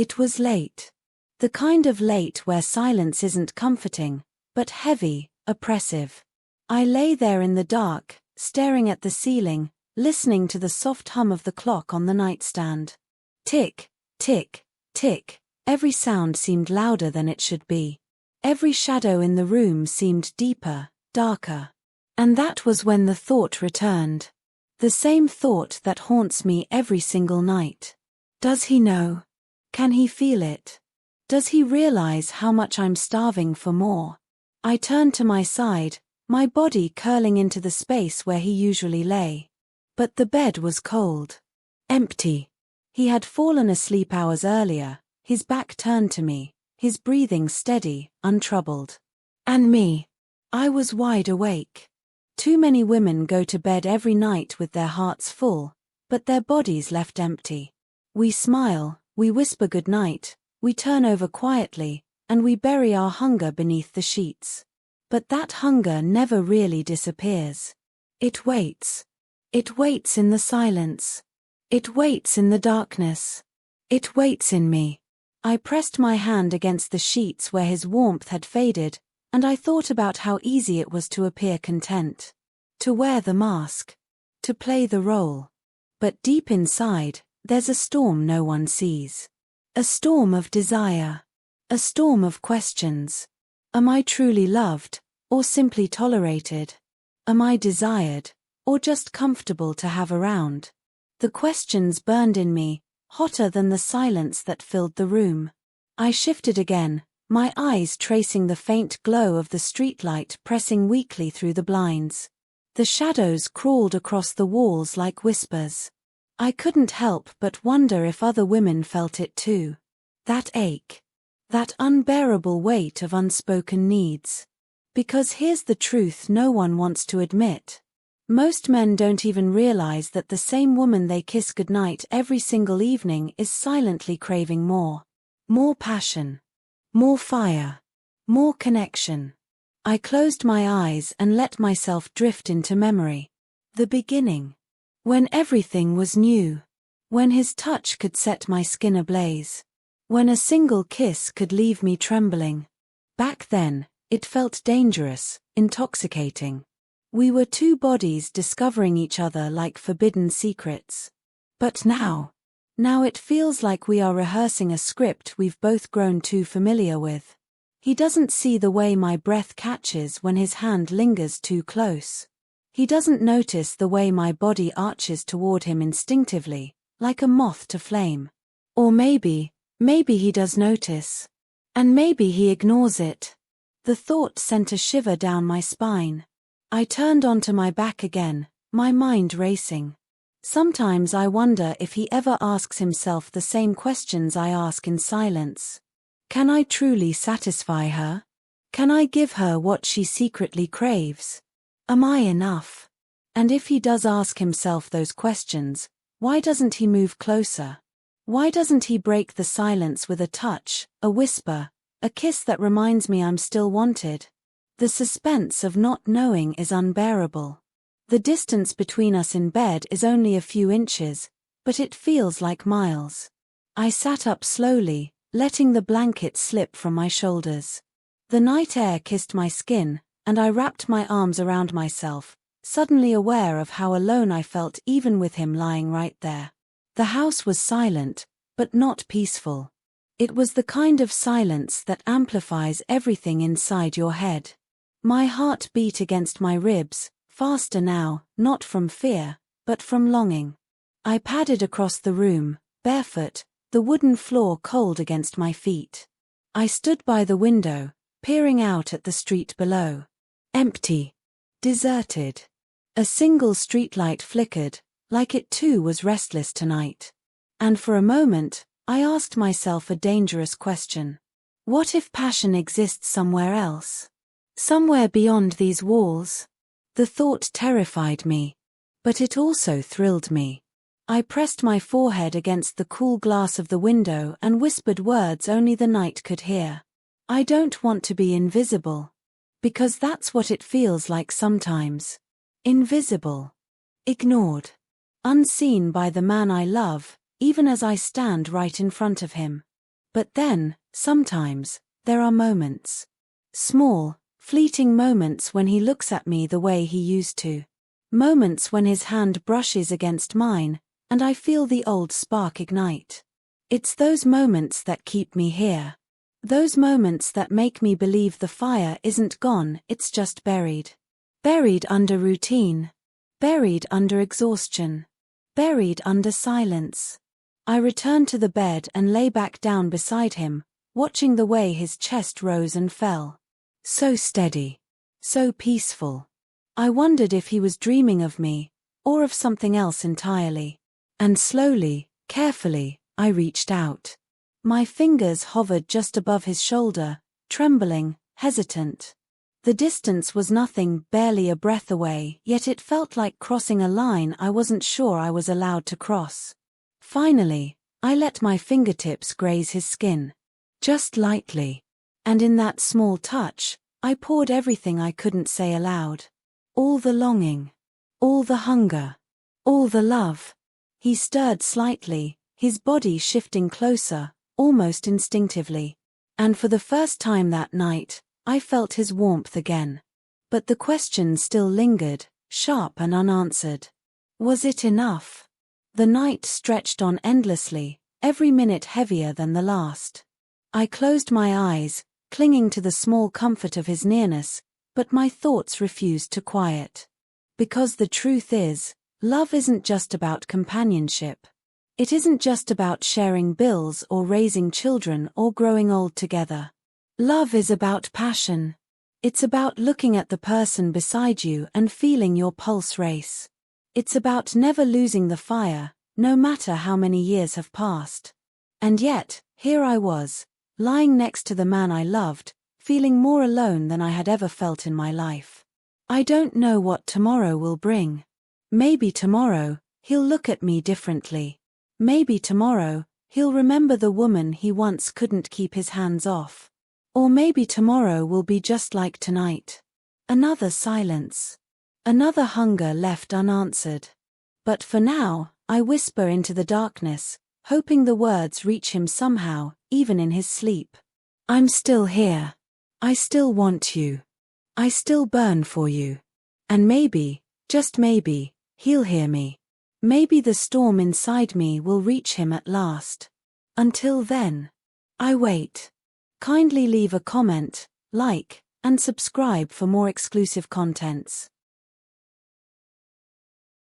It was late. The kind of late where silence isn't comforting, but heavy, oppressive. I lay there in the dark, staring at the ceiling, listening to the soft hum of the clock on the nightstand. Tick, tick, tick. Every sound seemed louder than it should be. Every shadow in the room seemed deeper, darker. And that was when the thought returned. The same thought that haunts me every single night. Does he know? Can he feel it? Does he realize how much I'm starving for more? I turned to my side, my body curling into the space where he usually lay. But the bed was cold. Empty. He had fallen asleep hours earlier, his back turned to me, his breathing steady, untroubled. And me. I was wide awake. Too many women go to bed every night with their hearts full, but their bodies left empty. We smile, we whisper goodnight, we turn over quietly, and we bury our hunger beneath the sheets. But that hunger never really disappears. It waits. It waits in the silence. It waits in the darkness. It waits in me. I pressed my hand against the sheets where his warmth had faded, and I thought about how easy it was to appear content. To wear the mask. To play the role. But deep inside, there's a storm no one sees. A storm of desire. A storm of questions. Am I truly loved, or simply tolerated? Am I desired, or just comfortable to have around? The questions burned in me, hotter than the silence that filled the room. I shifted again, my eyes tracing the faint glow of the streetlight pressing weakly through the blinds. The shadows crawled across the walls like whispers. I couldn't help but wonder if other women felt it too. That ache. That unbearable weight of unspoken needs. Because here's the truth no one wants to admit. Most men don't even realize that the same woman they kiss goodnight every single evening is silently craving more. More passion. More fire. More connection. I closed my eyes and let myself drift into memory. The beginning. When everything was new. When his touch could set my skin ablaze. When a single kiss could leave me trembling. Back then, it felt dangerous, intoxicating. We were two bodies discovering each other like forbidden secrets. But now it feels like we are rehearsing a script we've both grown too familiar with. He doesn't see the way my breath catches when his hand lingers too close. He doesn't notice the way my body arches toward him instinctively, like a moth to flame. Or maybe he does notice. And maybe he ignores it. The thought sent a shiver down my spine. I turned onto my back again, my mind racing. Sometimes I wonder if he ever asks himself the same questions I ask in silence. Can I truly satisfy her? Can I give her what she secretly craves? Am I enough? And if he does ask himself those questions, why doesn't he move closer? Why doesn't he break the silence with a touch, a whisper, a kiss that reminds me I'm still wanted? The suspense of not knowing is unbearable. The distance between us in bed is only a few inches, but it feels like miles. I sat up slowly, letting the blanket slip from my shoulders. The night air kissed my skin, and I wrapped my arms around myself, suddenly aware of how alone I felt even with him lying right there. The house was silent, but not peaceful. It was the kind of silence that amplifies everything inside your head. My heart beat against my ribs, faster now, not from fear, but from longing. I padded across the room, barefoot, the wooden floor cold against my feet. I stood by the window, peering out at the street below. Empty. Deserted. A single streetlight flickered, like it too was restless tonight. And for a moment, I asked myself a dangerous question. What if passion exists somewhere else? Somewhere beyond these walls? The thought terrified me. But it also thrilled me. I pressed my forehead against the cool glass of the window and whispered words only the night could hear. I don't want to be invisible. Because that's what it feels like sometimes. Invisible. Ignored. Unseen by the man I love, even as I stand right in front of him. But then, sometimes, there are moments. Small, fleeting moments when he looks at me the way he used to. Moments when his hand brushes against mine, and I feel the old spark ignite. It's those moments that keep me here. Those moments that make me believe the fire isn't gone, it's just buried. Buried under routine. Buried under exhaustion. Buried under silence. I return to the bed and lay back down beside him, watching the way his chest rose and fell. So steady. So peaceful. I wondered if he was dreaming of me, or of something else entirely. And slowly, carefully, I reached out. My fingers hovered just above his shoulder, trembling, hesitant. The distance was nothing, barely a breath away, yet it felt like crossing a line I wasn't sure I was allowed to cross. Finally, I let my fingertips graze his skin. Just lightly. And in that small touch, I poured everything I couldn't say aloud. All the longing. All the hunger. All the love. He stirred slightly, his body shifting closer, almost instinctively. And for the first time that night, I felt his warmth again. But the question still lingered, sharp and unanswered. Was it enough? The night stretched on endlessly, every minute heavier than the last. I closed my eyes, clinging to the small comfort of his nearness, but my thoughts refused to quiet. Because the truth is, love isn't just about companionship. It isn't just about sharing bills or raising children or growing old together. Love is about passion. It's about looking at the person beside you and feeling your pulse race. It's about never losing the fire, no matter how many years have passed. And yet, here I was, lying next to the man I loved, feeling more alone than I had ever felt in my life. I don't know what tomorrow will bring. Maybe tomorrow, he'll look at me differently. Maybe tomorrow, he'll remember the woman he once couldn't keep his hands off. Or maybe tomorrow will be just like tonight. Another silence. Another hunger left unanswered. But for now, I whisper into the darkness, hoping the words reach him somehow, even in his sleep. I'm still here. I still want you. I still burn for you. And maybe, just maybe, he'll hear me. Maybe the storm inside me will reach him at last. Until then, I wait. Kindly leave a comment, like, and subscribe for more exclusive contents.